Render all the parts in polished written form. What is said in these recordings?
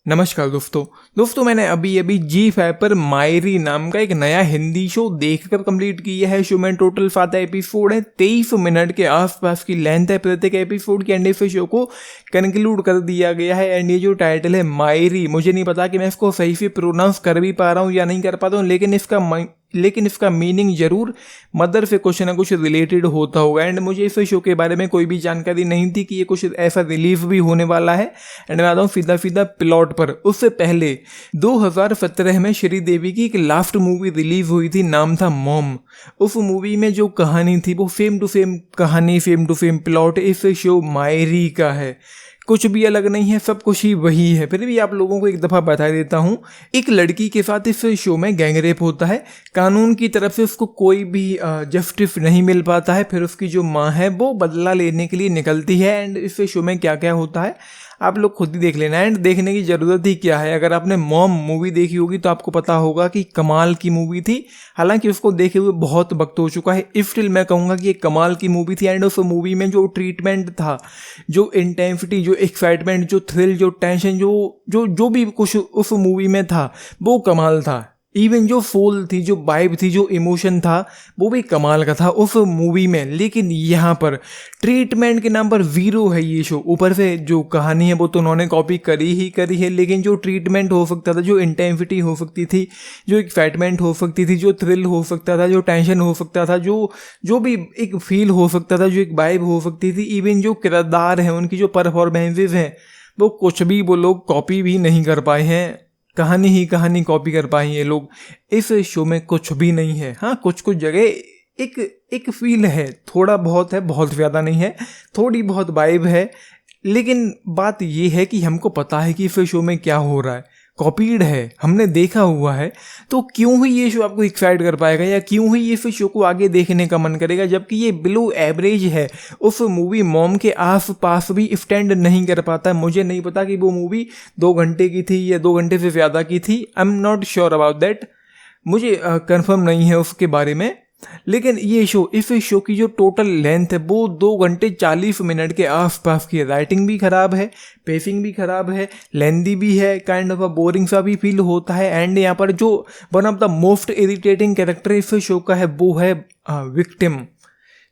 नमस्कार दोस्तों मैंने अभी अभी जी5 पर मायरी नाम का एक नया हिंदी शो देखकर कंप्लीट किया है। शो में टोटल 7 एपिसोड है, 23 मिनट के आसपास की लेंथ है प्रत्येक एपिसोड के। एंड इस शो को कंक्लूड कर दिया गया है। एंड ये जो टाइटल है मायरी, मुझे नहीं पता कि मैं इसको सही से प्रोनाउंस कर भी पा रहा हूँ या नहीं कर पाता हूँ, लेकिन इसका मीनिंग जरूर मदर से कुछ ना कुछ रिलेटेड होता होगा। एंड मुझे इस शो के बारे में कोई भी जानकारी नहीं थी कि ये कुछ ऐसा रिलीज भी होने वाला है। एंड मैं आता हूँ सीधा प्लॉट पर। उससे पहले 2017 में श्रीदेवी की एक लास्ट मूवी रिलीज हुई थी, नाम था मॉम। उस मूवी में जो कहानी थी वो सेम टू सेम कहानी, सेम टू सेम प्लॉट इस शो मायरी का है। कुछ भी अलग नहीं है, सब कुछ ही वही है। फिर भी आप लोगों को एक दफ़ा बता देता हूँ, एक लड़की के साथ इस शो में गैंगरेप होता है। कानून की तरफ से उसको कोई भी जस्टिस नहीं मिल पाता है। फिर उसकी जो माँ है वो बदला लेने के लिए निकलती है। एंड इस शो में क्या क्या होता है आप लोग खुद ही देख लेना। एंड देखने की ज़रूरत ही क्या है, अगर आपने मॉम मूवी देखी होगी तो आपको पता होगा कि कमाल की मूवी थी। हालांकि उसको देखे हुए बहुत वक्त हो चुका है, स्टिल मैं कहूँगा कि एक कमाल की मूवी थी। एंड उस मूवी में जो ट्रीटमेंट था, जो इंटेंसिटी, जो एक्साइटमेंट, जो थ्रिल, जो टेंशन, जो भी कुछ उस मूवी में था वो कमाल था। इवन जो सोल थी, जो वाइब थी, जो इमोशन था वो भी कमाल का था उस मूवी में। लेकिन यहाँ पर ट्रीटमेंट के नाम पर ज़ीरो है ये शो। ऊपर से जो कहानी है वो तो उन्होंने कॉपी करी है, लेकिन जो ट्रीटमेंट हो सकता था, जो इंटेंसिटी हो सकती थी, जो एक्साइटमेंट हो सकती थी, जो थ्रिल हो सकता था, जो टेंशन हो सकता था, जो भी एक फील हो सकता था, जो एक वाइब हो सकती थी, इवन जो किरदार हैं उनकी जो परफॉर्मेंसेज हैं वो कुछ भी वो लोग कॉपी भी नहीं कर पाए हैं। कहानी ही कहानी कॉपी कर पाए ये लोग। इस शो में कुछ भी नहीं है। हाँ, कुछ जगह एक फील है, थोड़ा बहुत है, बहुत ज़्यादा नहीं है, थोड़ी बहुत वाइब है। लेकिन बात ये है कि हमको पता है कि इस शो में क्या हो रहा है, कॉपीड है, हमने देखा हुआ है। तो क्यों ही ये शो आपको एक्साइट कर पाएगा, या क्यों ही ये फिर शो को आगे देखने का मन करेगा, जबकि ये बिलो एवरेज है। उस मूवी मॉम के आस पास भी स्टैंड नहीं कर पाता। मुझे नहीं पता कि वो मूवी 2 घंटे की थी या 2 घंटे से ज़्यादा की थी। I am not sure about that, मुझे कंफर्म नहीं है उसके बारे में। लेकिन ये शो, इस शो की जो टोटल लेंथ है वो 2 घंटे 40 मिनट के आसपास की है। राइटिंग भी खराब है, पेसिंग भी खराब है, लेंदी भी है, काइंड ऑफ बोरिंग सा भी फील होता है। एंड यहाँ पर जो one of the most irritating character इस शो का है वो है विक्टिम।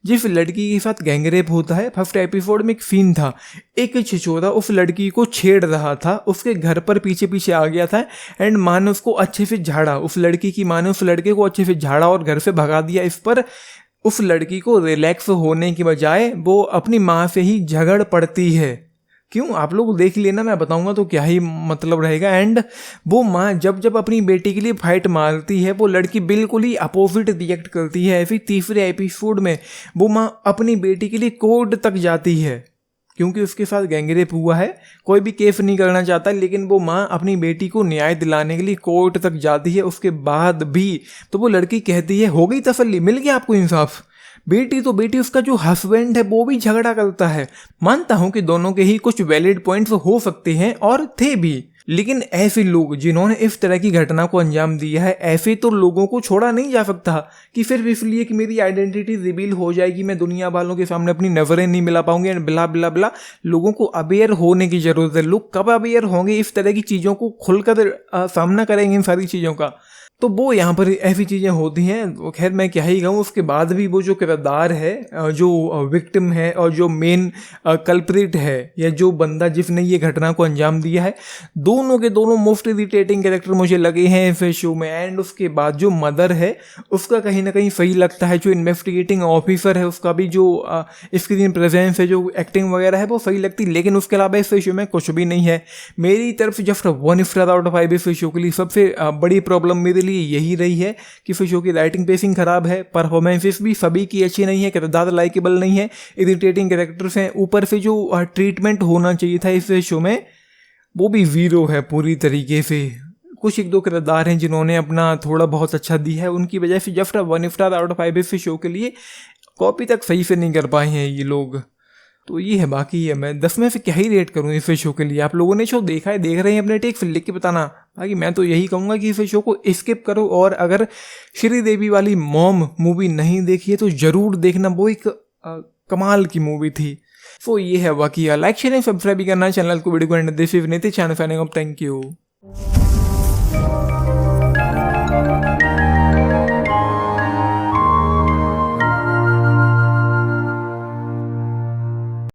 जिस लड़की के साथ गैंगरेप होता है, फर्स्ट एपिसोड में एक सीन था, एक छिछोरा उस लड़की को छेड़ रहा था, उसके घर पर पीछे पीछे आ गया था। एंड माँ ने उसको अच्छे से झाड़ा, उस लड़की की माँ ने उस लड़के को अच्छे से झाड़ा और घर से भगा दिया। इस पर उस लड़की को रिलैक्स होने की बजाय वो अपनी माँ से ही झगड़ पड़ती है। क्यों, आप लोग देख लेना, मैं बताऊंगा तो क्या ही मतलब रहेगा। एंड वो माँ जब अपनी बेटी के लिए फाइट मारती है, वो लड़की बिल्कुल ही अपोजिट रिएक्ट करती है। ऐसे तीसरे एपिसोड में वो माँ अपनी बेटी के लिए कोर्ट तक जाती है, क्योंकि उसके साथ गैंगरेप हुआ है, कोई भी केस नहीं करना चाहता, लेकिन वो माँ अपनी बेटी को न्याय दिलाने के लिए कोर्ट तक जाती है। उसके बाद भी तो वो लड़की कहती है, हो गई तसल्ली, मिल गया आपको इंसाफ। बेटी तो बेटी, उसका जो हस्बैंड है वो भी झगड़ा करता है। मानता हूं कि दोनों के ही कुछ वैलिड पॉइंट्स हो सकते हैं और थे भी, लेकिन ऐसे लोग जिन्होंने इस तरह की घटना को अंजाम दिया है, ऐसे तो लोगों को छोड़ा नहीं जा सकता कि सिर्फ इसलिए कि मेरी आइडेंटिटी रिवील हो जाएगी, मैं दुनिया वालों के सामने अपनी नजरें नहीं मिला पाऊंगी, एंड बिला बिला बिला। लोगों को अवेयर होने की जरूरत है। लोग कब अवेयर होंगे, इस तरह की चीज़ों को खुलकर सामना करेंगे इन सारी चीज़ों का, तो वो यहाँ पर ऐसी चीज़ें होती हैं। खैर मैं क्या ही कहूँ, उसके बाद भी वो जो किरदार है, जो विक्टिम है और जो मेन कल्प्रिट है, या जो बंदा जिसने ये घटना को अंजाम दिया है, दोनों के दोनों मोस्ट इरिटेटिंग कैरेक्टर मुझे लगे हैं इस शो में। एंड उसके बाद जो मदर है उसका कहीं ना कहीं सही लगता है, जो इन्वेस्टिगेटिंग ऑफिसर है उसका भी जो स्क्रीन प्रेजेंस है, जो एक्टिंग वगैरह है वो सही लगती है। लेकिन उसके अलावा इस शो में कुछ भी नहीं है। मेरी तरफ जस्ट 1 स्टार आउट ऑफ 5 इस शो के लिए। सबसे बड़ी प्रॉब्लम मेरे लिए यही रही है कि फिर शो की राइटिंग पेसिंग खराब है, परफॉर्मेंसेस भी सभी की अच्छी नहीं है, किरदार लाइकेबल नहीं है, इरिटेटिंग कैरेक्टर्स हैं। ऊपर से जो ट्रीटमेंट होना चाहिए था इस शो में वो भी ज़ीरो है पूरी तरीके से। कुछ 1-2 किरदार हैं जिन्होंने अपना थोड़ा बहुत अच्छा दिया है, उनकी वजह से जस्ट 1 स्टार आउट ऑफ 5 इस शो के लिए। कॉपी तक सही से नहीं कर पाए हैं ये लोग, तो ये है। बाकी है, मैं 10 में से क्या ही रेट करूँ इस शो के लिए। आप लोगों ने शो देखा है, देख रहे हैं, अपने टेक फिर लिख के बताना। बाकी मैं तो यही कहूँगा कि इस शो को स्किप करो, और अगर श्रीदेवी वाली मॉम मूवी नहीं देखी है तो ज़रूर देखना। वो एक कमाल की मूवी थी। सो ये है बाकी लाइक शेयर सब्सक्राइब भी करना चैनल को, वीडियो को एंड दिस इज नीति चैनल, थैंक यू।